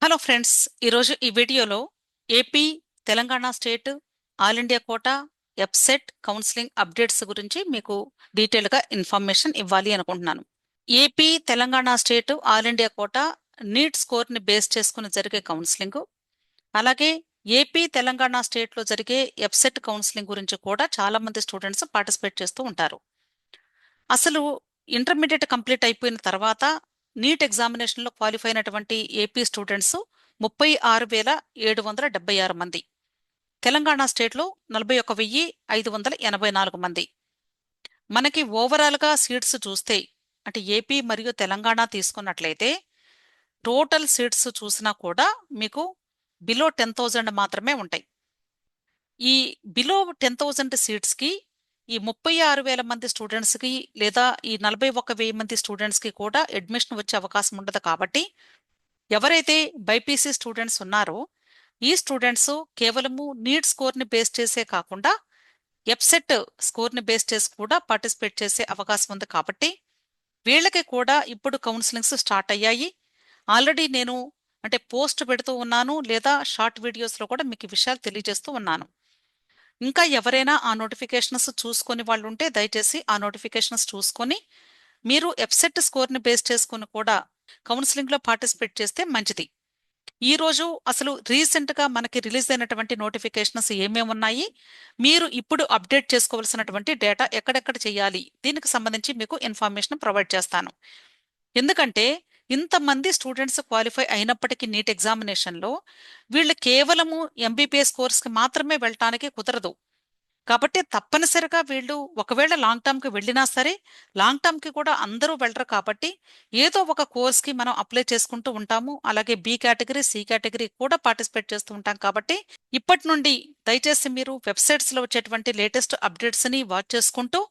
Hello friends, ఈరోజు ఈ వీడియోలో AP, Telangana state, all India quota, ఎఫ్సెట్ కౌన్సిలింగ్ అప్డేట్స్ గురించి మీకు డీటెయిల్గా ఇన్ఫర్మేషన్ ఇవ్వాలి అనుకుంటున్నాను. AP, Telangana state, all India quota NEET స్కోర్ని బేస్ చేసుకుని జరిగే కౌన్సిలింగ్, అలాగే ఏపీ, తెలంగాణ స్టేట్లో జరిగే ఎఫ్సెట్ కౌన్సిలింగ్ గురించి కూడా చాలా మంది స్టూడెంట్స్ పార్టిసిపేట్ చేస్తూ ఉంటారు. అసలు ఇంటర్మీడియట్ కంప్లీట్ అయిపోయిన తర్వాత నీట్ ఎగ్జామినేషన్లో క్వాలిఫై అయినటువంటి ఏపీ స్టూడెంట్స్ 36,776 మంది, తెలంగాణ స్టేట్లో 41,584 మంది. మనకి ఓవరాల్గా సీట్స్ చూస్తే అంటే ఏపీ మరియు తెలంగాణ తీసుకున్నట్లయితే టోటల్ సీట్స్ చూసినా కూడా మీకు బిలో 10,000 మాత్రమే ఉంటాయి. ఈ బిలో 10,000 సీట్స్కి ఈ 36,000 మంది స్టూడెంట్స్కి లేదా ఈ 41,000 మంది స్టూడెంట్స్కి కూడా అడ్మిషన్ వచ్చే అవకాశం ఉండదు. కాబట్టి ఎవరైతే బైపీసీ స్టూడెంట్స్ ఉన్నారో ఈ స్టూడెంట్స్ కేవలము నీట్ స్కోర్ని బేస్ చేసే కాకుండా ఎఫ్సెట్ స్కోర్ని బేస్ చేసి కూడా పార్టిసిపేట్ చేసే అవకాశం ఉంది. కాబట్టి వీళ్ళకి కూడా ఇప్పుడు కౌన్సిలింగ్స్ స్టార్ట్ అయ్యాయి. ఆల్రెడీ నేను అంటే పోస్ట్ పెడుతూ ఉన్నాను, లేదా షార్ట్ వీడియోస్లో కూడా మీకు ఈ విషయాలు తెలియజేస్తూ ఉన్నాను. ఇంకా ఎవరైనా ఆ నోటిఫికేషన్స్ చూసుకొని వాళ్ళు ఉంటే దయచేసి ఆ నోటిఫికేషన్స్ చూసుకొని మీరు ఎఫ్సెట్ స్కోర్ని బేస్ చేసుకుని కూడా కౌన్సిలింగ్లో పార్టిసిపేట్ చేస్తే మంచిది. ఈ రోజు అసలు రీసెంట్గా మనకి రిలీజ్ అయినటువంటి నోటిఫికేషన్స్ ఏమేమి ఉన్నాయి, మీరు ఇప్పుడు అప్డేట్ చేసుకోవాల్సినటువంటి డేటా ఎక్కడెక్కడ చేయాలి, దీనికి సంబంధించి మీకు ఇన్ఫర్మేషన్ ప్రొవైడ్ చేస్తాను. ఎందుకంటే ఇంతమంది స్టూడెంట్స్ క్వాలిఫై అయినప్పటికీ నీట్ ఎగ్జామినేషన్లో వీళ్ళు కేవలము ఎంబీబీఎస్ కోర్స్కి మాత్రమే వెళ్ళటానికి కుదరదు. కాబట్టి తప్పనిసరిగా వీళ్ళు ఒకవేళ లాంగ్ టర్మ్కి వెళ్ళినా సరే లాంగ్ టర్మ్కి కూడా అందరూ వెళ్ళరు. కాబట్టి ఏదో ఒక కోర్స్కి మనం అప్లై చేసుకుంటూ ఉంటాము. అలాగే బి కేటగిరీ, సి కేటగిరీ కూడా పార్టిసిపేట్ చేస్తూ ఉంటాం. కాబట్టి ఇప్పటి నుండి దయచేసి మీరు వెబ్సైట్స్లో వచ్చేటువంటి లేటెస్ట్ అప్డేట్స్ని వాచ్ చేసుకుంటూ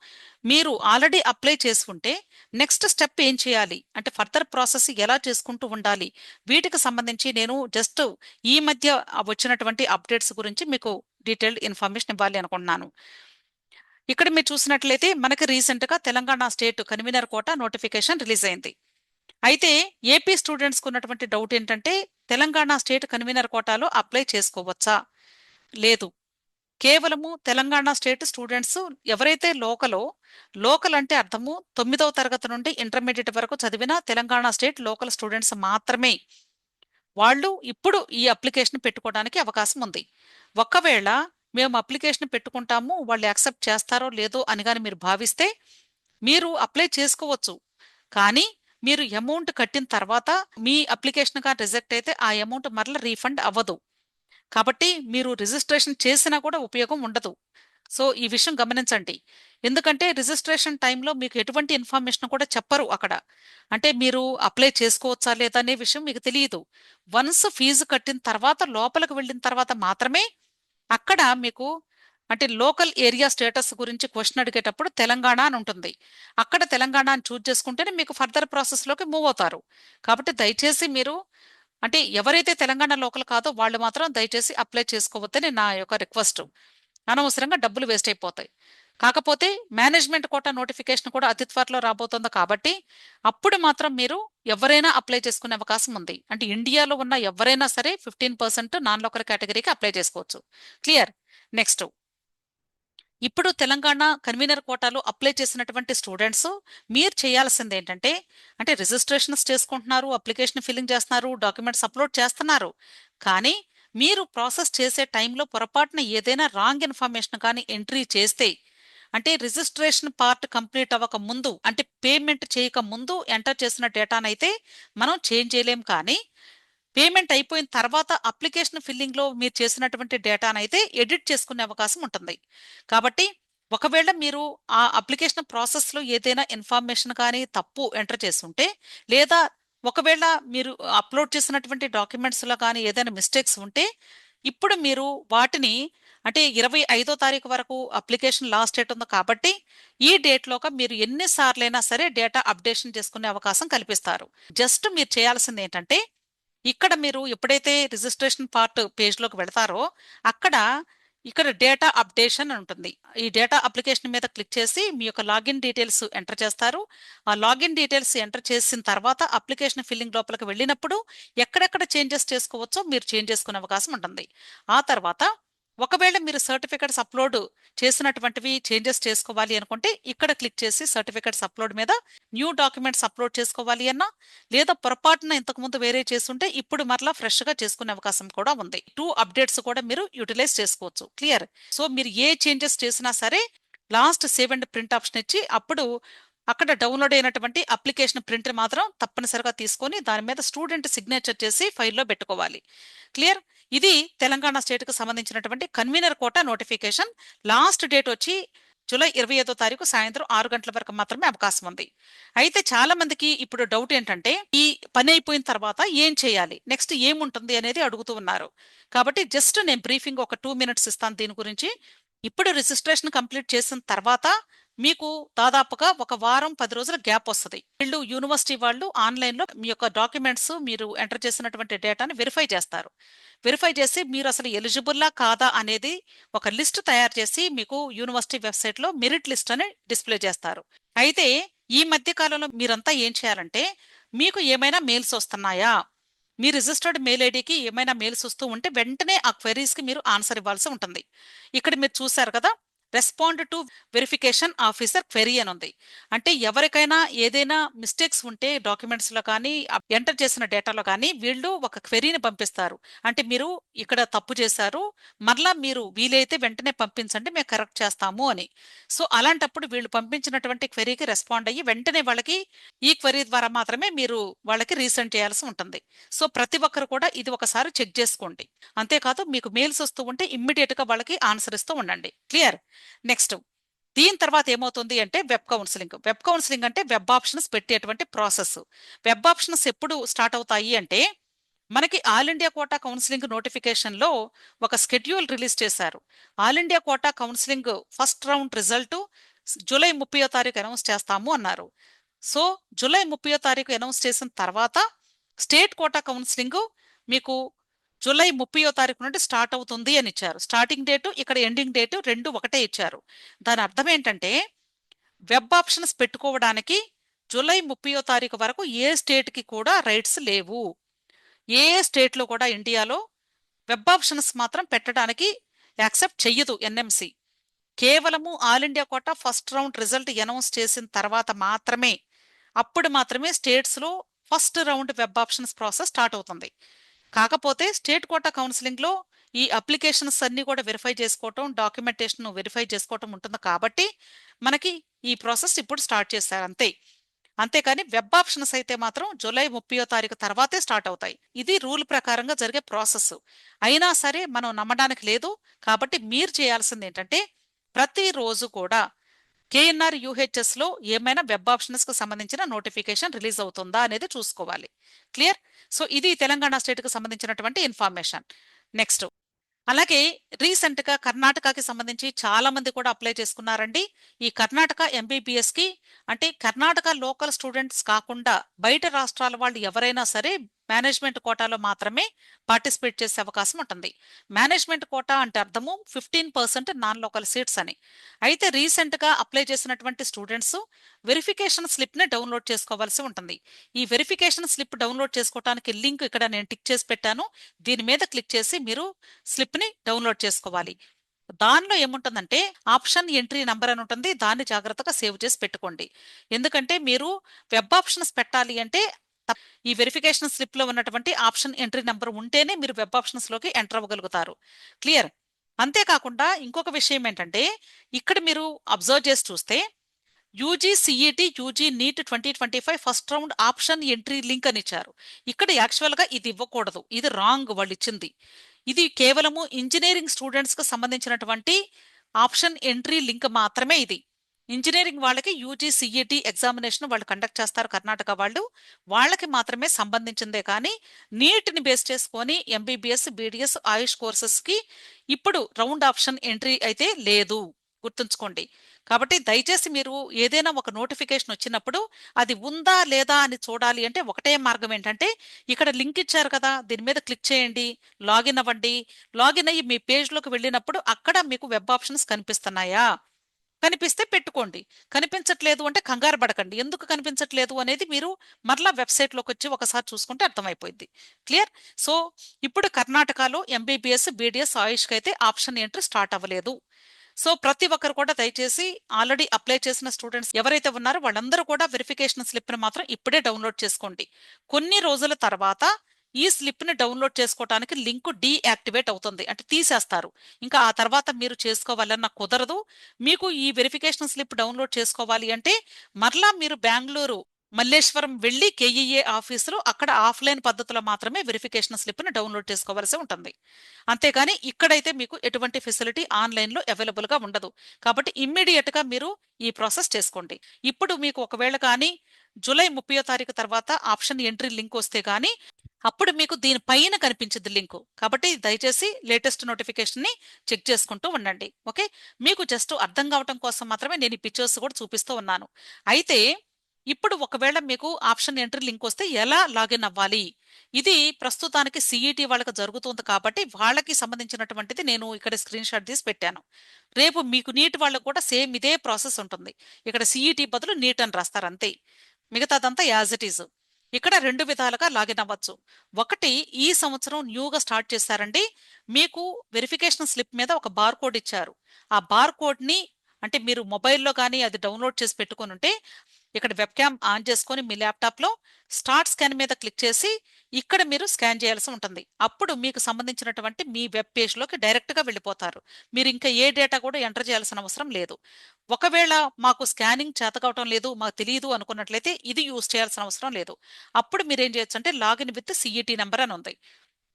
మీరు ఆల్రెడీ అప్లై చేసుకుంటే నెక్స్ట్ స్టెప్ ఏం చేయాలి అంటే ఫర్దర్ ప్రాసెస్ ఎలా చేసుకుంటూ ఉండాలి, వీటికి సంబంధించి నేను జస్ట్ ఈ మధ్య వచ్చినటువంటి అప్డేట్స్ గురించి మీకు డీటెయిల్డ్ ఇన్ఫర్మేషన్ ఇవ్వాలి అనుకుంటున్నాను. ఇక్కడ మీరు చూసినట్లయితే మనకి రీసెంట్ గా Telangana state convener quota notification release అయింది. అయితే ఏపీ స్టూడెంట్స్ కు ఉన్నటువంటి డౌట్ ఏంటంటే తెలంగాణ స్టేట్ కన్వీనర్ కోటాలో అప్లై చేసుకోవచ్చా? లేదు. కేవలము తెలంగాణ స్టేట్ స్టూడెంట్స్ ఎవరైతే లోకల్ అంటే అర్థము 9వ తరగతి నుండి ఇంటర్మీడియట్ వరకు చదివిన తెలంగాణ స్టేట్ లోకల్ స్టూడెంట్స్ మాత్రమే వాళ్ళు ఇప్పుడు ఈ అప్లికేషన్ పెట్టుకోవడానికి అవకాశం ఉంది. ఒకవేళ మేము అప్లికేషన్ పెట్టుకుంటాము, వాళ్ళు యాక్సెప్ట్ చేస్తారో లేదో అని కానీ మీరు భావిస్తే మీరు అప్లై చేసుకోవచ్చు. కానీ మీరు అమౌంట్ కట్టిన తర్వాత మీ అప్లికేషన్ కానీ రిజెక్ట్ అయితే ఆ అమౌంట్ మరలా రీఫండ్ అవ్వదు. కాబట్టి మీరు రిజిస్ట్రేషన్ చేసినా కూడా ఉపయోగం ఉండదు. సో ఈ విషయం గమనించండి. ఎందుకంటే రిజిస్ట్రేషన్ టైంలో మీకు ఎటువంటి ఇన్ఫర్మేషన్ కూడా చెప్పరు అక్కడ. అంటే మీరు అప్లై చేసుకోవచ్చా లేదా అనే విషయం మీకు తెలియదు. వన్స్ ఫీజు కట్టిన తర్వాత లోపలికి వెళ్ళిన తర్వాత మాత్రమే అక్కడ మీకు అంటే లోకల్ ఏరియా స్టేటస్ గురించి క్వశ్చన్ అడిగేటప్పుడు తెలంగాణ అని ఉంటుంది. అక్కడ తెలంగాణ అని చూజ్ చేసుకుంటేనే మీకు ఫర్దర్ ప్రాసెస్లోకి మూవ్ అవుతారు. కాబట్టి దయచేసి మీరు అంటే ఎవరైతే తెలంగాణ లోకల్ కాదో వాళ్ళు మాత్రం దయచేసి అప్లై చేసుకోవద్దని నా యొక్క రిక్వెస్ట్. అనవసరంగా డబ్బులు వేస్ట్ అయిపోతాయి. కాకపోతే మేనేజ్మెంట్ కోటా నోటిఫికేషన్ కూడా అతి త్వరలో రాబోతోంది. కాబట్టి అప్పుడు మాత్రం మీరు ఎవరైనా అప్లై చేసుకునే అవకాశం ఉంది. అంటే ఇండియాలో ఉన్న ఎవరైనా సరే 15% నాన్ లోకల్ కేటగిరీకి అప్లై చేసుకోవచ్చు. క్లియర్. నెక్స్ట్, ఇప్పుడు తెలంగాణ కన్వీనర్ కోటాలో అప్లై చేసినటువంటి స్టూడెంట్స్ మీరు చేయాల్సింది ఏంటంటే అంటే రిజిస్ట్రేషన్స్ చేసుకుంటున్నారు, అప్లికేషన్ ఫిల్లింగ్ చేస్తున్నారు, డాక్యుమెంట్స్ అప్లోడ్ చేస్తున్నారు. కానీ మీరు ప్రాసెస్ చేసే టైంలో పొరపాటున ఏదైనా రాంగ్ ఇన్ఫర్మేషన్ కానీ ఎంట్రీ చేస్తే అంటే రిజిస్ట్రేషన్ పార్ట్ కంప్లీట్ అవ్వక ముందు అంటే పేమెంట్ చేయక ముందు ఎంటర్ చేసిన డేటానైతే మనం చేంజ్ చేయలేం. కానీ పేమెంట్ అయిపోయిన తర్వాత అప్లికేషన్ ఫిల్లింగ్లో మీరు చేసినటువంటి డేటానైతే ఎడిట్ చేసుకునే అవకాశం ఉంటుంది. కాబట్టి ఒకవేళ మీరు ఆ అప్లికేషన్ ప్రాసెస్లో ఏదైనా ఇన్ఫర్మేషన్ కానీ తప్పు ఎంటర్ చేస్తుంటే లేదా ఒకవేళ మీరు అప్లోడ్ చేసినటువంటి డాక్యుమెంట్స్లో కానీ ఏదైనా మిస్టేక్స్ ఉంటే ఇప్పుడు మీరు వాటిని అంటే 25వ తారీఖు వరకు అప్లికేషన్ లాస్ట్ డేట్ ఉంది. కాబట్టి ఈ డేట్లోగా మీరు ఎన్నిసార్లైనా సరే డేటా అప్డేషన్ చేసుకునే అవకాశం కల్పిస్తారు. జస్ట్ మీరు చేయాల్సింది ఏంటంటే ఇక్కడ మీరు ఎప్పుడైతే రిజిస్ట్రేషన్ పార్ట్ పేజ్లోకి వెళతారో అక్కడ ఇక్కడ డేటా అప్డేషన్ అని ఉంటుంది. ఈ డేటా అప్లికేషన్ మీద క్లిక్ చేసి మీ యొక్క లాగిన్ డీటెయిల్స్ ఎంటర్ చేస్తారు. ఆ లాగిన్ డీటెయిల్స్ ఎంటర్ చేసిన తర్వాత అప్లికేషన్ ఫిల్లింగ్ లోపలికి వెళ్ళినప్పుడు ఎక్కడెక్కడ చేంజెస్ చేసుకోవచ్చో మీరు చేంజ్ చేసుకునే అవకాశం ఉంటుంది. ఆ తర్వాత ఒకవేళ మీరు సర్టిఫికెట్స్ అప్లోడ్ చేసినటువంటివి చేంజెస్ చేసుకోవాలి అనుకుంటే ఇక్కడ క్లిక్ చేసి సర్టిఫికెట్స్ అప్లోడ్ మీద న్యూ డాక్యుమెంట్స్ అప్లోడ్ చేసుకోవాలి అన్నా, లేదా పొరపాటున ఇంతకుముందు వేరే చేస్తుంటే ఇప్పుడు మరలా ఫ్రెష్ గా చేసుకునే అవకాశం కూడా ఉంది. 2 అప్డేట్స్ కూడా మీరు యూటిలైజ్ చేసుకోవచ్చు. క్లియర్. సో మీరు ఏ చేంజెస్ చేసినా సరే last save and print option ఇచ్చి అప్పుడు అక్కడ డౌన్లోడ్ అయినటువంటి అప్లికేషన్ ప్రింట్ మాత్రం తప్పనిసరిగా తీసుకొని దాని మీద స్టూడెంట్ సిగ్నేచర్ చేసి ఫైల్లో పెట్టుకోవాలి. క్లియర్. ఇది తెలంగాణ స్టేట్ కు సంబంధించినటువంటి convener quota notification. Last date వచ్చి జూలై 25వ తారీఖు సాయంత్రం 6 గంటల వరకు మాత్రమే అవకాశం ఉంది. అయితే చాలా మందికి ఇప్పుడు డౌట్ ఏంటంటే ఈ పని అయిపోయిన తర్వాత ఏం చేయాలి, నెక్స్ట్ ఏముంటుంది అనేది అడుగుతూ ఉన్నారు. కాబట్టి జస్ట్ నేను బ్రీఫింగ్ ఒక 2 మినిట్స్ ఇస్తాను దీని గురించి. ఇప్పుడు రిజిస్ట్రేషన్ కంప్లీట్ చేసిన తర్వాత మీకు దాదాపుగా ఒక వారం 10 రోజుల గ్యాప్ వస్తుంది. వీళ్ళు యూనివర్సిటీ వాళ్ళు ఆన్లైన్ లో మీ యొక్క డాక్యుమెంట్స్ మీరు ఎంటర్ చేసినటువంటి డేటాని వెరిఫై చేస్తారు. వెరిఫై చేసి మీరు అసలు ఎలిజిబుల్లా కాదా అనేది ఒక లిస్ట్ తయారు చేసి మీకు యూనివర్సిటీ వెబ్సైట్ లో మెరిట్ లిస్ట్ అని డిస్ప్లే చేస్తారు. అయితే ఈ మధ్య కాలంలో మీరంతా ఏం చేయాలంటే మీకు ఏమైనా మెయిల్స్ వస్తున్నాయా, మీ రిజిస్టర్డ్ మెయిల్ ఐడికి ఏమైనా మెయిల్స్ వస్తూ ఉంటే వెంటనే ఆ క్వెరీస్ కి మీరు ఆన్సర్ ఇవ్వాల్సి ఉంటుంది. ఇక్కడ మీరు చూసారు కదా, respond to verification officer query అని ఉంది. అంటే ఎవరికైనా ఏదైనా మిస్టేక్స్ ఉంటే డాక్యుమెంట్స్ లో కానీ ఎంటర్ చేసిన డేటాలో కానీ వీళ్ళు ఒక క్వెరీని పంపిస్తారు. అంటే మీరు ఇక్కడ తప్పు చేశారు, మరలా మీరు వీలైతే వెంటనే పంపించండి, మేము కరెక్ట్ చేస్తాము అని. సో అలాంటప్పుడు వీళ్ళు పంపించినటువంటి క్వెరీకి రెస్పాండ్ అయ్యి వెంటనే వాళ్ళకి ఈ క్వెరీ ద్వారా మాత్రమే మీరు వాళ్ళకి రీసెండ్ చేయాల్సి ఉంటుంది. సో ప్రతి ఒక్కరు కూడా ఇది ఒకసారి చెక్ చేసుకోండి. అంతేకాదు మీకు మెయిల్స్ వస్తూ ఉంటే ఇమ్మీడియట్ గా వాళ్ళకి ఆన్సర్ ఇస్తూ ఉండండి. క్లియర్. నెక్స్ట్ దీని తర్వాత ఏమవుతుంది అంటే వెబ్ కౌన్సిలింగ్. వెబ్ కౌన్సిలింగ్ అంటే వెబ్ ఆప్షన్స్ పెట్టేటువంటి ప్రాసెస్. వెబ్ ఆప్షన్స్ ఎప్పుడు స్టార్ట్ అవుతాయి అంటే మనకి all India quota counselling notification లో ఒక స్కెడ్యూల్ రిలీజ్ చేశారు. All India quota counselling first round result July 30వ తారీఖు అనౌన్స్ చేస్తాము అన్నారు. సో జూలై 30వ తారీఖు అనౌన్స్ చేసిన తర్వాత స్టేట్ కోటా కౌన్సిలింగ్ మీకు జూలై 30వ తారీఖు నుండి స్టార్ట్ అవుతుంది అని ఇచ్చారు. స్టార్టింగ్ డేటు ఇక్కడ ఎండింగ్ డేటు రెండు ఒకటే ఇచ్చారు. దాని అర్థం ఏంటంటే వెబ్ ఆప్షన్స్ పెట్టుకోవడానికి జూలై 30వ తారీఖు వరకు ఏ స్టేట్ కి కూడా రైట్స్ లేవు. ఏ స్టేట్ లో కూడా ఇండియాలో వెబ్ ఆప్షన్స్ మాత్రం పెట్టడానికి యాక్సెప్ట్ చెయ్యదు ఎన్ఎంసి. కేవలము all India quota first round result announce చేసిన తర్వాత మాత్రమే, అప్పుడు మాత్రమే స్టేట్స్ లో first round web options process start అవుతుంది. కాకపోతే స్టేట్ కోటా కౌన్సిలింగ్ లో ఈ అప్లికేషన్స్ అన్ని కూడా వెరిఫై చేసుకోవటం, డాక్యుమెంటేషన్ వెరిఫై చేసుకోవటం ఉంటుంది కాబట్టి మనకి ఈ ప్రాసెస్ ఇప్పుడు స్టార్ట్ చేశారు అంతే. అంతేకాని వెబ్ ఆప్షన్స్ అయితే మాత్రం జూలై 30వ తారీఖు తర్వాతే స్టార్ట్ అవుతాయి. ఇది రూల్ ప్రకారంగా జరిగే ప్రాసెస్. అయినా సరే మనం నమ్మడానికి లేదు. కాబట్టి మీరు చేయాల్సింది ఏంటంటే ప్రతిరోజు కూడా కేఎన్ఆర్ యూహెచ్ఎస్ లో ఏమైనా వెబ్ ఆప్షన్స్ కు సంబంధించిన నోటిఫికేషన్ రిలీజ్ అవుతుందా అనేది చూసుకోవాలి. క్లియర్. సో ఇది తెలంగాణ స్టేట్ కు సంబంధించినటువంటి ఇన్ఫర్మేషన్. నెక్స్ట్ అలాగే రీసెంట్ గా కర్ణాటకకి సంబంధించి చాలా మంది కూడా అప్లై చేసుకున్నారండి. ఈ కర్ణాటక ఎంబీబీఎస్ కి అంటే కర్ణాటక లోకల్ స్టూడెంట్స్ కాకుండా బయట రాష్ట్రాల వాళ్ళు ఎవరైనా సరే మేనేజ్మెంట్ కోటాలో మాత్రమే పార్టిసిపేట్ చేసే అవకాశం ఉంటుంది. మేనేజ్మెంట్ కోటా అంటే అర్థము 15% నాన్ లోకల్ సీట్స్ అని. అయితే రీసెంట్ గా అప్లై చేసినటువంటి స్టూడెంట్స్ వెరిఫికేషన్ స్లిప్ ని డౌన్లోడ్ చేసుకోవాల్సి ఉంటుంది. ఈ వెరిఫికేషన్ స్లిప్ డౌన్లోడ్ చేసుకోవడానికి లింక్ ఇక్కడ నేను టిక్ చేసి పెట్టాను. దీని మీద క్లిక్ చేసి మీరు స్లిప్ ని డౌన్లోడ్ చేసుకోవాలి. దానిలో ఏముంటుందంటే ఆప్షన్ ఎంట్రీ నంబర్ అని ఉంటుంది. దాన్ని జాగ్రత్తగా సేవ్ చేసి పెట్టుకోండి. ఎందుకంటే మీరు వెబ్ ఆప్షన్స్ పెట్టాలి అంటే ఈ వెరిఫికేషన్ స్లిప్ లో ఉన్నటువంటి ఆప్షన్ ఎంట్రీ నంబర్ ఉంటేనే మీరు వెబ్ ఆప్షన్స్ లోకి ఎంటర్ అవ్వగలుగుతారు. క్లియర్. అంతేకాకుండా ఇంకొక విషయం ఏంటంటే ఇక్కడ మీరు అబ్జర్వ్ చేసి చూస్తే UG CET UG NEET 2025 first round option entry link అని ఇచ్చారు. ఇక్కడ యాక్చువల్ గా ఇది ఇవ్వకూడదు, ఇది రాంగ్ వాళ్ళు ఇచ్చింది. ఇది కేవలము ఇంజనీరింగ్ స్టూడెంట్స్ కు సంబంధించినటువంటి ఆప్షన్ ఎంట్రీ లింక్ మాత్రమే ఇది. ఇంజనీరింగ్ వాళ్ళకి యూజీ సిఈటి ఎగ్జామినేషన్ వాళ్ళు కండక్ట్ చేస్తారు కర్ణాటక వాళ్ళు, వాళ్ళకి మాత్రమే సంబంధించిందే కానీ నీట్ని బేస్ చేసుకొని ఎంబీబీఎస్ బీడీఎస్ ఆయుష్ కోర్సెస్ కి ఇప్పుడు రౌండ్ ఆప్షన్ ఎంట్రీ అయితే లేదు, గుర్తుంచుకోండి. కాబట్టి దయచేసి మీరు ఏదైనా ఒక నోటిఫికేషన్ వచ్చినప్పుడు అది ఉందా లేదా అని చూడాలి అంటే ఒకటే మార్గం ఏంటంటే, ఇక్కడ లింక్ ఇచ్చారు కదా, దీని మీద క్లిక్ చేయండి, లాగిన్ అవ్వండి. లాగిన్ అయ్యి మీ పేజ్లోకి వెళ్ళినప్పుడు అక్కడ మీకు వెబ్ ఆప్షన్స్ కనిపిస్తున్నాయా? కనిపిస్తే పెట్టుకోండి. కనిపించట్లేదు అంటే కంగారు పడకండి. ఎందుకు కనిపించట్లేదు అనేది మీరు మరలా వెబ్సైట్లోకి వచ్చి ఒకసారి చూసుకుంటే అర్థమైపోయింది. క్లియర్? సో ఇప్పుడు కర్ణాటకలో ఎంబీబీఎస్, బీడీఎస్, ఆయుష్కి అయితే ఆప్షన్ ఎంట్రీ స్టార్ట్ అవ్వలేదు. సో ప్రతి ఒక్కరు కూడా దయచేసి ఆల్రెడీ అప్లై చేసిన స్టూడెంట్స్ ఎవరైతే ఉన్నారో వాళ్ళందరూ కూడా వెరిఫికేషన్ స్లిప్ని మాత్రం ఇప్పుడే డౌన్లోడ్ చేసుకోండి. కొన్ని రోజుల తర్వాత ఈ స్లిప్ని డౌన్లోడ్ చేసుకోవడానికి లింక్ డీయాక్టివేట్ అవుతుంది, అంటే తీసేస్తారు. ఇంకా ఆ తర్వాత మీరు చేసుకోవాలన్న కుదరదు. మీకు ఈ వెరిఫికేషన్ స్లిప్ డౌన్లోడ్ చేసుకోవాలి అంటే మరలా మీరు బెంగళూరు మల్లేశ్వరం వెళ్ళి కేఈఏ ఆఫీసులో అక్కడ ఆఫ్లైన్ పద్ధతిలో మాత్రమే వెరిఫికేషన్ స్లిప్ని డౌన్లోడ్ చేసుకోవాల్సి ఉంటుంది. అంతేకాని ఇక్కడైతే మీకు ఎటువంటి ఫెసిలిటీ ఆన్లైన్లో అవైలబుల్గా ఉండదు. కాబట్టి ఇమ్మీడియట్గా మీరు ఈ ప్రాసెస్ చేసుకోండి. ఇప్పుడు మీకు ఒకవేళ కానీ జూలై 30వ తారీఖు తర్వాత ఆప్షన్ ఎంట్రీ లింక్ వస్తే కానీ అప్పుడు మీకు దీని పైన కనిపించింది లింకు. కాబట్టి దయచేసి లేటెస్ట్ నోటిఫికేషన్ ని చెక్ చేసుకుంటూ ఉండండి. ఓకే, మీకు జస్ట్ అర్థం కావటం కోసం మాత్రమే నేను ఈ పిక్చర్స్ కూడా చూపిస్తూ ఉన్నాను. అయితే ఇప్పుడు ఒకవేళ మీకు ఆప్షన్ ఎంట్రీ లింక్ వస్తే ఎలా లాగిన్ అవ్వాలి? ఇది ప్రస్తుతానికి సిఈటి వాళ్ళకి జరుగుతుంది కాబట్టి వాళ్ళకి సంబంధించినటువంటిది నేను ఇక్కడ స్క్రీన్ షాట్ తీసి పెట్టాను. రేపు మీకు నీట్ వాళ్ళకు కూడా సేమ్ ఇదే ప్రాసెస్ ఉంటుంది. ఇక్కడ సిఈటి బదులు నీట్ అని రాస్తారు అంతే. మిగతాదంతా యాజ్ ఇట్ ఈజ్. ఇక్కడ రెండు విధాలుగా లాగిన్ అవ్వచ్చు. ఒకటి, ఈ సంవత్సరం న్యూగా స్టార్ట్ చేశారండి. మీకు వెరిఫికేషన్ స్లిప్ మీద ఒక బార్ కోడ్ ఇచ్చారు. ఆ బార్ కోడ్ ని అంటే మీరు మొబైల్లో కానీ అది డౌన్లోడ్ చేసి పెట్టుకొని ఉంటే ఇక్కడ వెబ్ క్యామ్ ఆన్ చేసుకొని మీ ల్యాప్టాప్ లో స్టార్ట్ స్కాన్ మీద క్లిక్ చేసి ఇక్కడ మీరు స్కాన్ చేయాల్సి ఉంటుంది. అప్పుడు మీకు సంబంధించినటువంటి మీ వెబ్ పేజ్ లోకి డైరెక్ట్ గా వెళ్ళిపోతారు. మీరు ఇంకా ఏ డేటా కూడా ఎంటర్ చేయాల్సిన అవసరం లేదు. ఒకవేళ మాకు స్కానింగ్ చేత కావటం లేదు, మాకు తెలియదు అనుకున్నట్లయితే ఇది యూజ్ చేయాల్సిన అవసరం లేదు. అప్పుడు మీరు ఏం చేయొచ్చు అంటే లాగిన్ విత్ సిఈటి నెంబర్ అని ఉంది.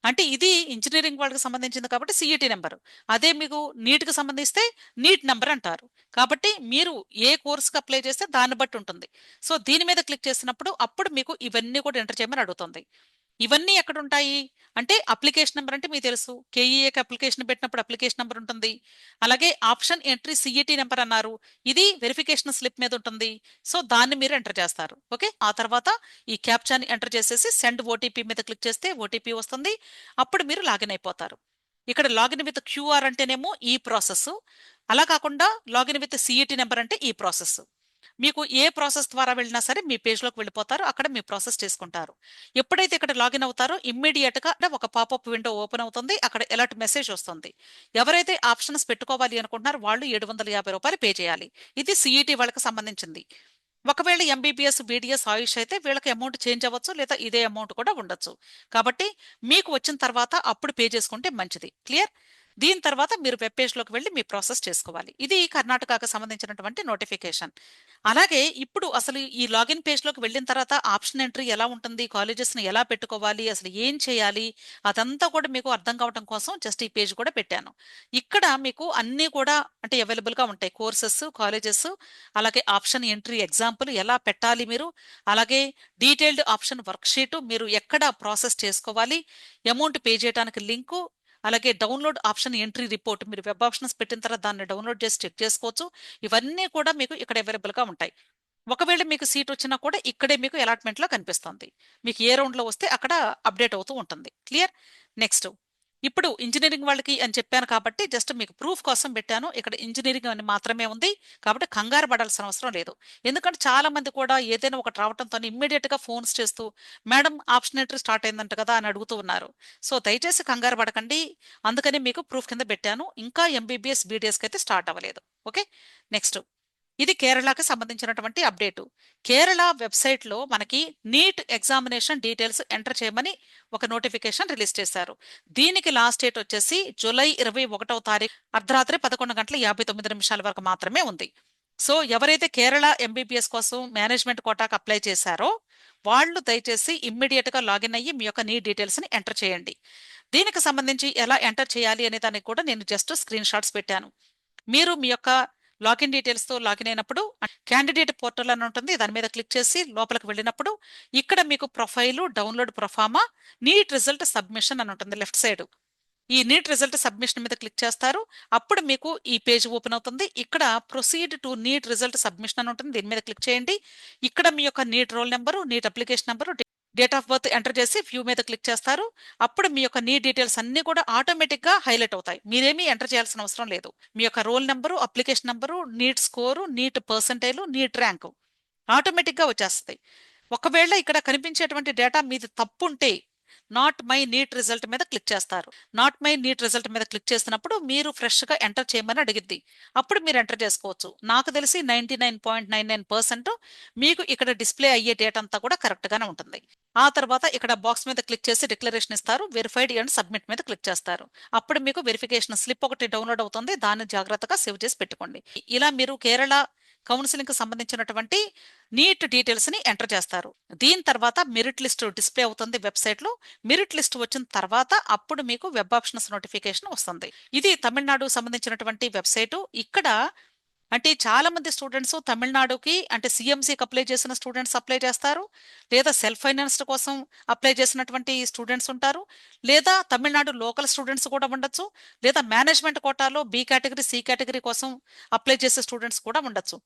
అంటే ఇది ఇంజనీరింగ్ వాళ్ళకి సంబంధించింది కాబట్టి సిఈటి నెంబర్. అదే మీకు నీట్కి సంబంధిస్తే నీట్ నెంబర్ అంటారు. కాబట్టి మీరు ఏ కోర్సుకి అప్లై చేస్తే దాన్ని బట్టి ఉంటుంది. సో దీని మీద క్లిక్ చేసినప్పుడు అప్పుడు మీకు ఇవన్నీ కూడా ఎంటర్ చేయమని అడుగుతుంది. ఇవన్నీ ఎక్కడ ఉంటాయి అంటే అప్లికేషన్ నెంబర్ అంటే మీకు తెలుసు, కేఈఏకి అప్లికేషన్ పెట్టినప్పుడు అప్లికేషన్ నెంబర్ ఉంటుంది. అలాగే ఆప్షన్ ఎంట్రీ సిఈటి నెంబర్ అన్నారు, ఇది వెరిఫికేషన్ స్లిప్ మీద ఉంటుంది. సో దాన్ని మీరు ఎంటర్ చేస్తారు. ఓకే, ఆ తర్వాత ఈ క్యాప్చాని ఎంటర్ చేసేసి సెండ్ ఓటీపీ మీద క్లిక్ చేస్తే ఓటీపీ వస్తుంది. అప్పుడు మీరు లాగిన్ అయిపోతారు. ఇక్కడ లాగిన్ విత్ క్యూఆర్ అంటేనేమో ఈ ప్రాసెస్, అలా కాకుండా లాగిన్ విత్ సిఈటి నెంబర్ అంటే ఈ ప్రాసెస్. మీకు ఏ ప్రాసెస్ ద్వారా వెళ్ళినా సరే మీ పేజ్లోకి వెళ్ళిపోతారు, అక్కడ మీ ప్రాసెస్ చేసుకుంటారు. ఎప్పుడైతే ఇక్కడ లాగిన్ అవుతారో ఇమ్మీడియట్ గా ఒక పాపప్ విండో ఓపెన్ అవుతుంది, అక్కడ ఎలర్ట్ మెసేజ్ వస్తుంది. ఎవరైతే ఆప్షన్స్ పెట్టుకోవాలి అనుకుంటున్నారో వాళ్ళు రూ. 750 పే చేయాలి. ఇది సిఈటి వాళ్ళకి సంబంధించింది. ఒకవేళ ఎంబీబీఎస్, బీడీఎస్, ఆయుష్ అయితే వీళ్ళకి అమౌంట్ చేంజ్ అవ్వచ్చు, లేదా ఇదే అమౌంట్ కూడా ఉండొచ్చు. కాబట్టి మీకు వచ్చిన తర్వాత అప్పుడు పే చేసుకుంటే మంచిది. క్లియర్? దీని తర్వాత మీరు వెబ్ పేజ్లోకి వెళ్ళి మీ ప్రాసెస్ చేసుకోవాలి. ఇది కర్ణాటకకు సంబంధించినటువంటి నోటిఫికేషన్. అలాగే ఇప్పుడు అసలు ఈ లాగిన్ పేజ్లోకి వెళ్ళిన తర్వాత ఆప్షన్ ఎంట్రీ ఎలా ఉంటుంది, కాలేజెస్ని ఎలా పెట్టుకోవాలి, అసలు ఏం చేయాలి, అదంతా కూడా మీకు అర్థం కావడం కోసం జస్ట్ ఈ పేజ్ కూడా పెట్టాను. ఇక్కడ మీకు అన్నీ కూడా అంటే అవైలబుల్గా ఉంటాయి, కోర్సెస్, కాలేజెస్, అలాగే ఆప్షన్ ఎంట్రీ ఎగ్జాంపుల్ ఎలా పెట్టాలి మీరు, అలాగే డీటెయిల్డ్ ఆప్షన్ వర్క్షీటు మీరు ఎక్కడ ప్రాసెస్ చేసుకోవాలి, అమౌంట్ పే చేయడానికి లింకు, అలాగే డౌన్లోడ్ ఆప్షన్ ఎంట్రీ రిపోర్ట్ మీరు వెబ్ ఆప్షన్స్ పెట్టిన తర్వాత దాన్ని డౌన్లోడ్ చేసి చెక్ చేసుకోవచ్చు. ఇవన్నీ కూడా మీకు ఇక్కడ అవైలబుల్గా ఉంటాయి. ఒకవేళ మీకు సీట్ వచ్చినా కూడా ఇక్కడే మీకు అలాట్మెంట్లో కనిపిస్తుంది. మీకు ఏ రౌండ్లో వస్తే అక్కడ అప్డేట్ అవుతూ ఉంటుంది. క్లియర్? నెక్స్ట్, ఇప్పుడు ఇంజనీరింగ్ వాళ్ళకి అని చెప్పాను కాబట్టి జస్ట్ మీకు ప్రూఫ్ కోసం పెట్టాను. ఇక్కడ ఇంజనీరింగ్ అని మాత్రమే ఉంది కాబట్టి కంగారు పడాల్సిన అవసరం లేదు. ఎందుకంటే చాలా మంది కూడా ఏదైనా ఒకటి రావడంతో ఇమ్మీడియట్ గా ఫోన్స్ చేస్తూ మేడం ఆప్షన్ ఎంట్రీ స్టార్ట్ అయిందంట కదా అని అడుగుతూ ఉన్నారు. సో దయచేసి కంగారు పడకండి, అందుకని మీకు ప్రూఫ్ కింద పెట్టాను. ఇంకా ఎంబీబీఎస్, బీడీఎస్కి అయితే స్టార్ట్ అవ్వలేదు. ఓకే, నెక్స్ట్, ఇది కేరళకి సంబంధించినటువంటి అప్డేటు. కేరళ వెబ్సైట్లో మనకి నీట్ ఎగ్జామినేషన్ డీటెయిల్స్ ఎంటర్ చేయమని ఒక నోటిఫికేషన్ రిలీజ్ చేశారు. దీనికి లాస్ట్ డేట్ వచ్చేసి జూలై 21వ తారీఖు అర్ధరాత్రి 11:59 వరకు మాత్రమే ఉంది. సో ఎవరైతే కేరళ ఎంబీబీఎస్ కోసం మేనేజ్మెంట్ కోటాకు అప్లై చేశారో వాళ్ళు దయచేసి ఇమ్మీడియట్ గా లాగిన్ అయ్యి మీ యొక్క నీట్ డీటెయిల్స్ ని ఎంటర్ చేయండి. దీనికి సంబంధించి ఎలా ఎంటర్ చేయాలి అనే దానికి కూడా నేను జస్ట్ స్క్రీన్ షాట్స్ పెట్టాను. మీరు మీ యొక్క లాగిన్ డీటెయిల్స్ తో లాగిన్ అయినప్పుడు క్యాండిడేట్ పోర్టల్ అని ఉంటుంది, దాని మీద క్లిక్ చేసి లోపలికి వెళ్ళినప్పుడు ఇక్కడ మీకు profile, download proforma, NEET result submission అని ఉంటుంది లెఫ్ట్ సైడ్. ఈ నీట్ రిజల్ట్ సబ్మిషన్ మీద క్లిక్ చేస్తారు. అప్పుడు మీకు ఈ పేజ్ ఓపెన్ అవుతుంది. ఇక్కడ proceed to NEET result submission అని ఉంటుంది. దీని మీద క్లిక్ చేయండి. ఇక్కడ మీ యొక్క NEET roll number, NEET application number, date of birth enter చేసి వ్యూ మీద క్లిక్ చేస్తారు. అప్పుడు మీ యొక్క నీట్ డీటెయిల్స్ అన్ని కూడా ఆటోమేటిక్ గా హైలైట్ అవుతాయి. మీరేమీ ఎంటర్ చేయాల్సిన అవసరం లేదు. మీ యొక్క roll number, application number, NEET score, NEET percentile, NEET rank automatic గా వచ్చేస్తాయి. ఒకవేళ ఇక్కడ కనిపించేటువంటి డేటా మీది తప్పు ఉంటే నాట్ మై నీట్ రిజల్ట్ మీద క్లిక్ చేస్తారు. నాట్ మై నీట్ రిజల్ట్ మీద క్లిక్ చేసినప్పుడు మీరు ఫ్రెష్ గా ఎంటర్ చేయమని అడిగిద్ది. అప్పుడు మీరు ఎంటర్ చేసుకోవచ్చు. నాకు తెలిసి 99.99% మీకు ఇక్కడ డిస్ప్లే అయ్యే డేటా అంతా కూడా కరెక్ట్ గానే ఉంటుంది. ఆ తర్వాత ఇక్కడ బాక్స్ మీద క్లిక్ చేసి డిక్లరేషన్ ఇస్తారు. వెరిఫైడ్ అండ్ సబ్మిట్ మీద క్లిక్ చేస్తారు. అప్పుడు మీకు వెరిఫికేషన్ స్లిప్ ఒకటి డౌన్లోడ్ అవుతుంది. దాన్ని జాగ్రత్తగా సేవ్ చేసి పెట్టుకోండి. ఇలా మీరు కేరళ కౌన్సిలింగ్ కి సంబంధించినటువంటి నీట్ డీటెయిల్స్ ని ఎంటర్ చేస్తారు. దీని తర్వాత మెరిట్ లిస్ట్ డిస్ప్లే అవుతుంది వెబ్సైట్ లో. మెరిట్ లిస్ట్ వచ్చిన తర్వాత అప్పుడు మీకు వెబ్ ఆప్షన్స్ నోటిఫికేషన్ వస్తుంది. ఇది తమిళనాడు సంబంధించినటువంటి వెబ్సైట్. ఇక్కడ అంటే చాలా మంది స్టూడెంట్స్ తమిళనాడుకి అంటే సిఎంసికి అప్లై చేసిన స్టూడెంట్స్ అప్లై చేస్తారు, లేదా సెల్ఫ్ ఫైనాన్స్డ్ కోసం అప్లై చేసినటువంటి స్టూడెంట్స్ ఉంటారు, లేదా తమిళనాడు లోకల్ స్టూడెంట్స్ కూడా ఉండొచ్చు, లేదా మేనేజ్మెంట్ కోటాలో బి కేటగిరీ సి కేటగిరీ కోసం అప్లై చేసే స్టూడెంట్స్ కూడా ఉండొచ్చు.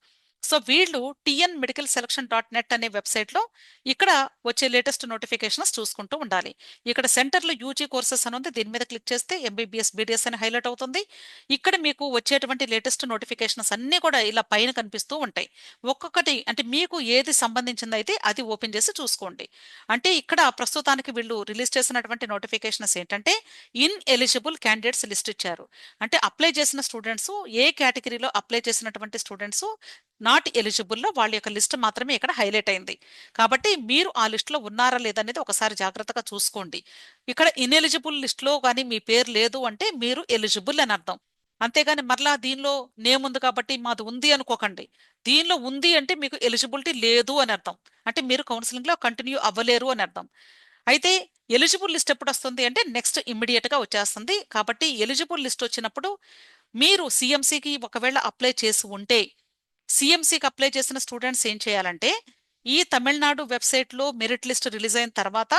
సో వీళ్ళు tnmedicalselection.net అనే వెబ్సైట్ లో ఇక్కడ వచ్చే లేటెస్ట్ నోటిఫికేషన్స్ చూసుకుంటూ ఉండాలి. ఇక్కడ సెంటర్లో యూజీ కోర్సెస్ అని ఉంది. దీని మీద క్లిక్ చేస్తే ఎంబీబీఎస్ బీడీఎస్ అని హైలైట్ అవుతుంది. ఇక్కడ మీకు వచ్చేటువంటి లేటెస్ట్ నోటిఫికేషన్స్ అన్ని కూడా ఇలా పైన కనిపిస్తూ ఉంటాయి. ఒక్కొక్కటి అంటే మీకు ఏది సంబంధించింది అయితే అది ఓపెన్ చేసి చూసుకోండి. అంటే ఇక్కడ ప్రస్తుతానికి వీళ్ళు రిలీజ్ చేసినటువంటి నోటిఫికేషన్స్ ఏంటంటే ఇన్ ఎలిజిబుల్ క్యాండిడేట్స్ లిస్ట్ ఇచ్చారు. అంటే అప్లై చేసిన స్టూడెంట్స్ ఏ కేటగిరీలో అప్లై చేసినటువంటి స్టూడెంట్స్ నాట్ ఎలిజిబుల్లో వాళ్ళ యొక్క లిస్ట్ మాత్రమే ఇక్కడ హైలైట్ అయింది. కాబట్టి మీరు ఆ లిస్ట్లో ఉన్నారా లేదనేది ఒకసారి జాగ్రత్తగా చూసుకోండి. ఇక్కడ ఇన్ఎలిజిబుల్ లిస్ట్లో కానీ మీ పేరు లేదు అంటే మీరు ఎలిజిబుల్ అని అర్థం. అంతేగాని మరలా దీనిలో నేమ్ ఉంది కాబట్టి మాది ఉంది అనుకోకండి. దీనిలో ఉంది అంటే మీకు ఎలిజిబిలిటీ లేదు అని అర్థం. అంటే మీరు కౌన్సిలింగ్ లో కంటిన్యూ అవ్వలేరు అని అర్థం. అయితే ఎలిజిబుల్ లిస్ట్ ఎప్పుడు వస్తుంది అంటే నెక్స్ట్ ఇమ్మీడియట్ గా వచ్చేస్తుంది. కాబట్టి ఎలిజిబుల్ లిస్ట్ వచ్చినప్పుడు మీరు సిఎంసికి ఒకవేళ అప్లై చేసి ఉంటే సిఎంసికి అప్లై చేసిన స్టూడెంట్స్ ఏం చేయాలంటే ఈ తమిళనాడు వెబ్సైట్ లో మెరిట్ లిస్ట్ రిలీజ్ అయిన తర్వాత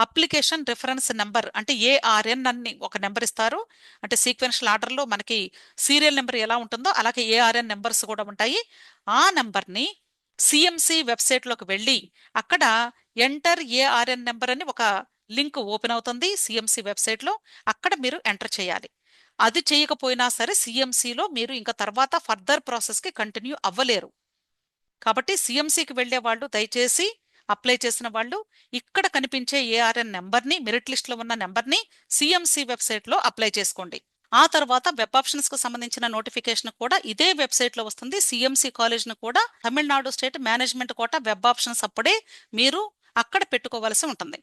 అప్లికేషన్ రిఫరెన్స్ నెంబర్ అంటే ఏఆర్ఎన్ అని ఒక నెంబర్ ఇస్తారు. అంటే సీక్వెన్షియల్ ఆర్డర్ లో మనకి సీరియల్ నెంబర్ ఎలా ఉంటుందో అలాగే ఏఆర్ఎన్ నెంబర్స్ కూడా ఉంటాయి. ఆ నెంబర్ ని సిఎంసి వెబ్సైట్ లోకి వెళ్ళి అక్కడ ఎంటర్ ఏఆర్ఎన్ నెంబర్ అని ఒక లింక్ ఓపెన్ అవుతుంది సిఎంసి వెబ్సైట్ లో. అక్కడ మీరు ఎంటర్ చేయాలి. అది చేయకపోయినా సరే సిఎంసిలో మీరు ఇంకా తర్వాత ఫర్దర్ ప్రాసెస్ కి కంటిన్యూ అవ్వలేరు. కాబట్టి సిఎంసికి వెళ్లే వాళ్ళు దయచేసి అప్లై చేసిన వాళ్ళు ఇక్కడ కనిపించే ఏఆర్ఎన్ నెంబర్ని మెరిట్ లిస్ట్ లో ఉన్న నెంబర్ని సిఎంసి వెబ్సైట్ లో అప్లై చేసుకోండి. ఆ తర్వాత వెబ్ ఆప్షన్స్ కు సంబంధించిన నోటిఫికేషన్ కూడా ఇదే వెబ్సైట్ లో వస్తుంది. సిఎంసి కాలేజ్ ను కూడా Tamil Nadu state management quota web options అప్పుడే మీరు అక్కడ పెట్టుకోవాల్సి ఉంటుంది.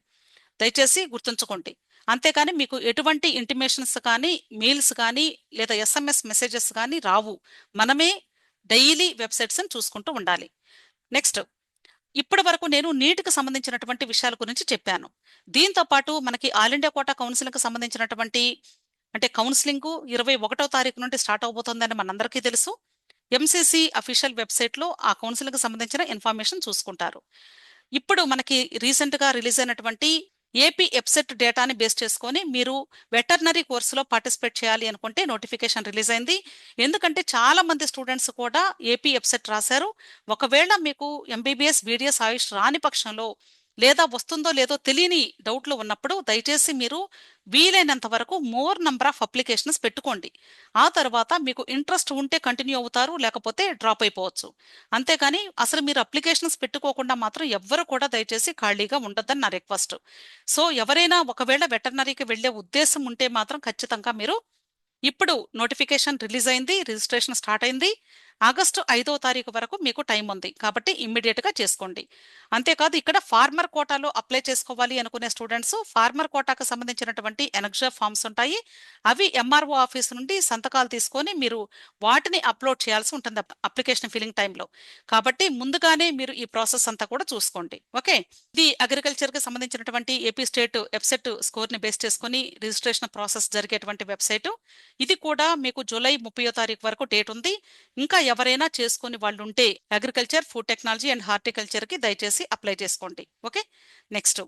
దయచేసి గుర్తుంచుకోండి. అంతేకాని మీకు ఎటువంటి ఇంటిమేషన్స్ కానీ మెయిల్స్ కానీ లేదా ఎస్ఎంఎస్ మెసేజెస్ కానీ రావు. మనమే డైలీ వెబ్సైట్స్ చూసుకుంటూ ఉండాలి. నెక్స్ట్ ఇప్పటి వరకు నేను నీట్కి సంబంధించినటువంటి విషయాల గురించి చెప్పాను. దీంతో పాటు మనకి ఆల్ ఇండియా కోటా కౌన్సిలింగ్ కి సంబంధించినటువంటి అంటే కౌన్సిలింగ్ 21వ తారీఖు నుండి స్టార్ట్ అవబోతోందని మనందరికీ తెలుసు. ఎంసీసీ అఫీషియల్ వెబ్సైట్ లో ఆ కౌన్సిలింగ్ కి సంబంధించిన ఇన్ఫర్మేషన్ చూసుకుంటారు. ఇప్పుడు మనకి రీసెంట్ గా రిలీజ్ అయినటువంటి ఏపీ ఎప్సెట్ డేటాని బేస్ చేసుకొని మీరు వెటర్నరీ కోర్సులో పార్టిసిపేట్ చేయాలి అనుకుంటే నోటిఫికేషన్ రిలీజ్ అయింది. ఎందుకంటే చాలా మంది స్టూడెంట్స్ కూడా ఏపీ ఎప్సెట్ రాశారు. ఒకవేళ మీకు ఎంబీబీఎస్ బీడీఎస్ ఆయుష్ రాని పక్షంలో లేదా వస్తుందో లేదో తెలియని డౌట్లు ఉన్నప్పుడు దయచేసి మీరు వీలైనంత వరకు మోర్ నంబర్ ఆఫ్ అప్లికేషన్స్ పెట్టుకోండి. ఆ తర్వాత మీకు ఇంట్రెస్ట్ ఉంటే కంటిన్యూ అవుతారు, లేకపోతే డ్రాప్ అయిపోవచ్చు. అంతేకాని అసలు మీరు అప్లికేషన్స్ పెట్టుకోకుండా మాత్రం ఎవ్వరు కూడా దయచేసి ఖాళీగా ఉండొద్దని నా రిక్వెస్ట్. సో ఎవరైనా ఒకవేళ వెటర్నరీకి వెళ్లే ఉద్దేశం ఉంటే మాత్రం ఖచ్చితంగా మీరు ఇప్పుడు నోటిఫికేషన్ రిలీజ్ అయింది, రిజిస్ట్రేషన్ స్టార్ట్ అయింది. ఆగస్టు 5వ తారీఖు వరకు మీకు టైం ఉంది. కాబట్టి ఇమ్మీడియట్ గా చేసుకోండి. అంతేకాదు ఇక్కడ ఫార్మర్ కోటాలో అప్లై చేసుకోవాలి అనుకునే స్టూడెంట్స్ ఫార్మర్ కోటాకు సంబంధించినటువంటి ఎనక్జా ఫామ్స్ ఉంటాయి. అవి ఎంఆర్ఓ ఆఫీస్ నుండి సంతకాలు తీసుకొని మీరు వాటిని అప్లోడ్ చేయాల్సి ఉంటుంది అప్లికేషన్ ఫిల్లింగ్ టైంలో. కాబట్టి ముందుగానే మీరు ఈ ప్రాసెస్ అంతా కూడా చూసుకోండి. ఓకే, ఇది అగ్రికల్చర్ కి సంబంధించినటువంటి ఏపీ స్టేట్ వెబ్సైట్ స్కోర్ ని బేస్ చేసుకుని రిజిస్ట్రేషన్ ప్రాసెస్ జరిగేటువంటి వెబ్సైట్. ఇది కూడా మీకు జూలై 30వ తారీఖు వరకు డేట్ ఉంది. ఇంకా ఎవరైనా చేసుకుని వాళ్ళు ఉంటే agriculture, food technology and horticulture కి దయచేసి అప్లై చేసుకోండి. ఓకే, నెక్స్ట్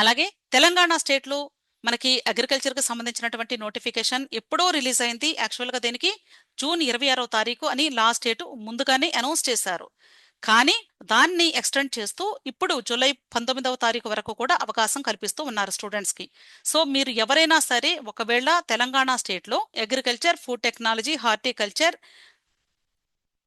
అలాగే తెలంగాణ స్టేట్ లో మనకి అగ్రికల్చర్కి సంబంధించినటువంటి నోటిఫికేషన్ ఎప్పుడో రిలీజ్ అయింది. యాక్చువల్గా దీనికి జూన్ 26వ తారీఖు అని లాస్ట్ డేట్ ముందుగానే అనౌన్స్ చేశారు. కానీ దాన్ని ఎక్స్టెండ్ చేస్తూ ఇప్పుడు జూలై 19వ తారీఖు వరకు కూడా అవకాశం కల్పిస్తూ ఉన్నారు స్టూడెంట్స్కి. సో మీరు ఎవరైనా సరే ఒకవేళ తెలంగాణ స్టేట్లో agriculture, food technology, horticulture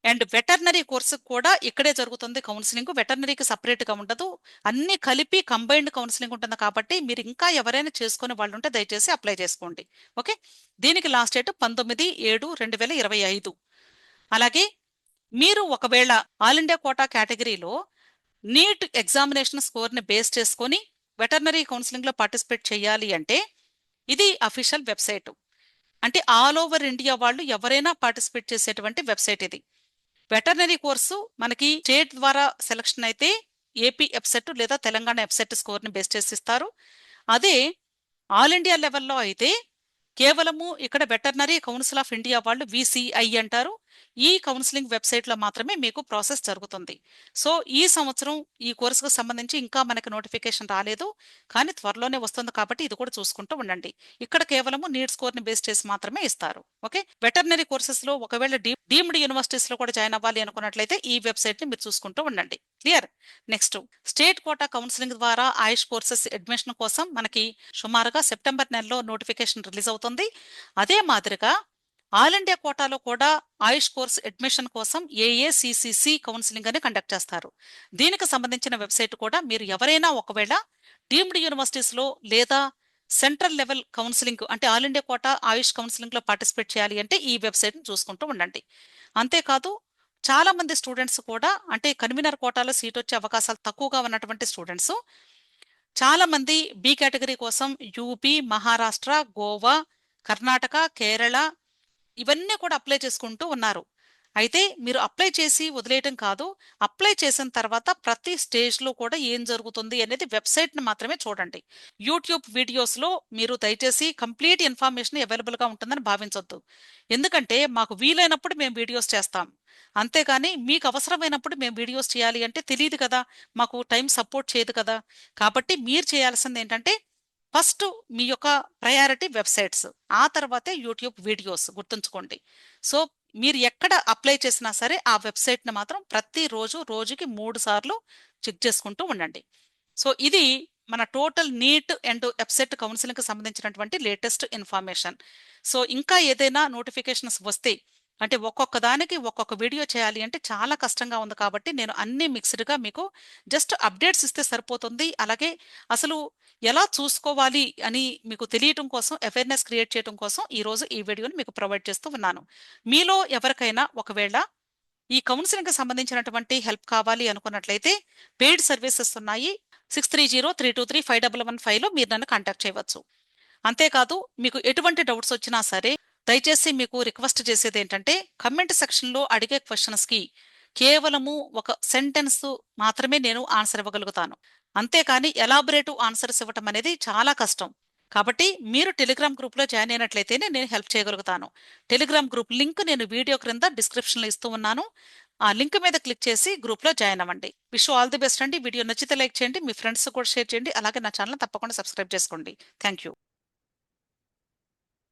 and veterinary course కూడా ఇక్కడే జరుగుతుంది కౌన్సిలింగ్. వెటర్నరీకి సపరేట్గా ఉండదు, అన్ని కలిపి కంబైన్డ్ కౌన్సిలింగ్ ఉంటుంది. కాబట్టి మీరు ఇంకా ఎవరైనా చేసుకునే వాళ్ళు ఉంటే దయచేసి అప్లై చేసుకోండి. ఓకే, దీనికి లాస్ట్ డేట్ 19/7/2025. అలాగే మీరు ఒకవేళ ఆల్ ఇండియా కోటా కేటగిరీలో నీట్ ఎగ్జామినేషన్ స్కోర్ని బేస్ చేసుకొని వెటర్నరీ కౌన్సిలింగ్లో పార్టిసిపేట్ చేయాలి అంటే ఇది అఫీషియల్ వెబ్సైట్. అంటే ఆల్ ఓవర్ ఇండియా వాళ్ళు ఎవరైనా పార్టిసిపేట్ చేసేటువంటి వెబ్సైట్ ఇది. వెటర్నరీ కోర్సు మనకి స్టేట్ ద్వారా సెలక్షన్ అయితే ఏపీ ఎఫ్సెట్ లేదా తెలంగాణ ఎఫ్సెట్ స్కోర్ని బేస్ చేసి ఇస్తారు. అదే ఆల్ ఇండియా లెవెల్లో అయితే కేవలము ఇక్కడ వెటర్నరీ కౌన్సిల్ ఆఫ్ ఇండియా వాళ్ళు విసిఐ అంటారు. ఈ కౌన్సిలింగ్ వెబ్సైట్లో మాత్రమే మీకు ప్రాసెస్ జరుగుతుంది. సో ఈ సంవత్సరం ఈ కోర్సుకు సంబంధించి ఇంకా మనకి నోటిఫికేషన్ రాలేదు, కానీ త్వరలోనే వస్తుంది. కాబట్టి ఇది కూడా చూసుకుంటూ ఉండండి. ఇక్కడ కేవలము నీట్ స్కోర్ని బేస్ చేసి మాత్రమే ఇస్తారు. ఓకే, వెటర్నరీ కోర్సెస్లో ఒకవేళ డీమ్డ్ యూనివర్సిటీస్లో కూడా జాయిన్ అవ్వాలి అనుకున్నట్లయితే ఈ వెబ్సైట్ని మీరు చూసుకుంటూ ఉండండి. Clear. Next, state quota counselling ద్వారా ఆయుష్ కోర్సెస్ అడ్మిషన్ కోసం మనకి సుమారుగా సెప్టెంబర్ నెలలో నోటిఫికేషన్ రిలీజ్ అవుతుంది. అదే మాదిరిగా ఆల్ ఇండియా కోటాలో కూడా ఆయుష్ కోర్స్ అడ్మిషన్ కోసం ఏఏసిసిసి కౌన్సిలింగ్ అని కండక్ట్ చేస్తారు. దీనికి సంబంధించిన వెబ్సైట్ కూడా మీరు ఎవరైనా ఒకవేళ డీమ్డ్ యూనివర్సిటీస్లో లేదా సెంట్రల్ లెవెల్ కౌన్సిలింగ్ అంటే ఆల్ ఇండియా కోటా ఆయుష్ కౌన్సిలింగ్లో పార్టిసిపేట్ చేయాలి అంటే ఈ వెబ్సైట్ని చూసుకుంటూ ఉండండి. అంతేకాదు చాలా మంది స్టూడెంట్స్ కూడా అంటే కన్వీనర్ కోటాలో సీట్ వచ్చే అవకాశాలు తక్కువగా ఉన్నటువంటి స్టూడెంట్స్ చాలా మంది బి కేటగిరీ కోసం యూపీ, మహారాష్ట్ర, గోవా, కర్ణాటక, కేరళ ఇవన్నీ కూడా అప్లై చేసుకుంటూ ఉన్నారు. అయితే మీరు అప్లై చేసి వదిలేయటం కాదు, అప్లై చేసిన తర్వాత ప్రతి స్టేజ్లో కూడా ఏం జరుగుతుంది అనేది వెబ్సైట్ని మాత్రమే చూడండి. యూట్యూబ్ వీడియోస్లో మీరు దయచేసి కంప్లీట్ ఇన్ఫర్మేషన్ అవైలబుల్గా ఉంటుందని భావించొద్దు. ఎందుకంటే మాకు వీలైనప్పుడు మేము వీడియోస్ చేస్తాం, అంతేగాని మీకు అవసరమైనప్పుడు మేము వీడియోస్ చేయాలి అంటే తెలియదు కదా, మాకు టైం సపోర్ట్ చేయదు కదా. కాబట్టి మీరు చేయాల్సింది ఏంటంటే ఫస్ట్ మీ యొక్క ప్రయారిటీ వెబ్సైట్స్, ఆ తర్వాతే యూట్యూబ్ వీడియోస్, గుర్తుంచుకోండి. సో మీరు ఎక్కడ అప్లై చేసినా సరే ఆ వెబ్సైట్ని మాత్రం ప్రతిరోజు రోజుకి 3 సార్లు చెక్ చేసుకుంటూ ఉండండి. సో ఇది మన టోటల్ నీట్ అండ్ ఎఫ్సెట్ కౌన్సిలింగ్కి సంబంధించినటువంటి లేటెస్ట్ ఇన్ఫర్మేషన్. సో ఇంకా ఏదైనా నోటిఫికేషన్స్ వస్తే అంటే ఒక్కొక్క దానికి ఒక్కొక్క వీడియో చేయాలి అంటే చాలా కష్టంగా ఉంది. కాబట్టి నేను అన్ని మిక్స్డ్గా మీకు జస్ట్ అప్డేట్స్ ఇస్తే సరిపోతుంది. అలాగే అసలు ఎలా చూసుకోవాలి అని మీకు తెలియటం కోసం, అవేర్నెస్ క్రియేట్ చేయడం కోసం ఈరోజు ఈ వీడియోని మీకు ప్రొవైడ్ చేస్తూ ఉన్నాను. మీలో ఎవరికైనా ఒకవేళ ఈ కౌన్సిలింగ్కి సంబంధించినటువంటి హెల్ప్ కావాలి అనుకున్నట్లయితే పెయిడ్ సర్వీసెస్ ఉన్నాయి. 6303235115లో మీరు నన్ను కాంటాక్ట్ చేయవచ్చు. అంతేకాదు మీకు ఎటువంటి డౌట్స్ వచ్చినా సరే దయచేసి మీకు రిక్వెస్ట్ చేసేది ఏంటంటే కమెంట్ సెక్షన్లో అడిగే క్వశ్చన్స్కి కేవలము ఒక సెంటెన్స్ మాత్రమే నేను ఆన్సర్ ఇవ్వగలుగుతాను. అంతేకాని ఎలాబొరేటివ్ ఆన్సర్స్ ఇవ్వటం అనేది చాలా కష్టం. కాబట్టి మీరు టెలిగ్రామ్ గ్రూప్లో జాయిన్ అయినట్లయితేనే నేను హెల్ప్ చేయగలుగుతాను. టెలిగ్రామ్ గ్రూప్ లింక్ నేను వీడియో క్రింద డిస్క్రిప్షన్లో ఇస్తూ ఉన్నాను. ఆ లింక్ మీద క్లిక్ చేసి గ్రూప్లో జాయిన్ అవ్వండి. విష్ ఆల్ ది బెస్ట్ అండి. వీడియో నచ్చితే లైక్ చేయండి, మీ ఫ్రెండ్స్ కూడా షేర్ చేయండి. అలాగే నా ఛానల్ తప్పకుండా సబ్స్క్రైబ్ చేసుకోండి. Thank you.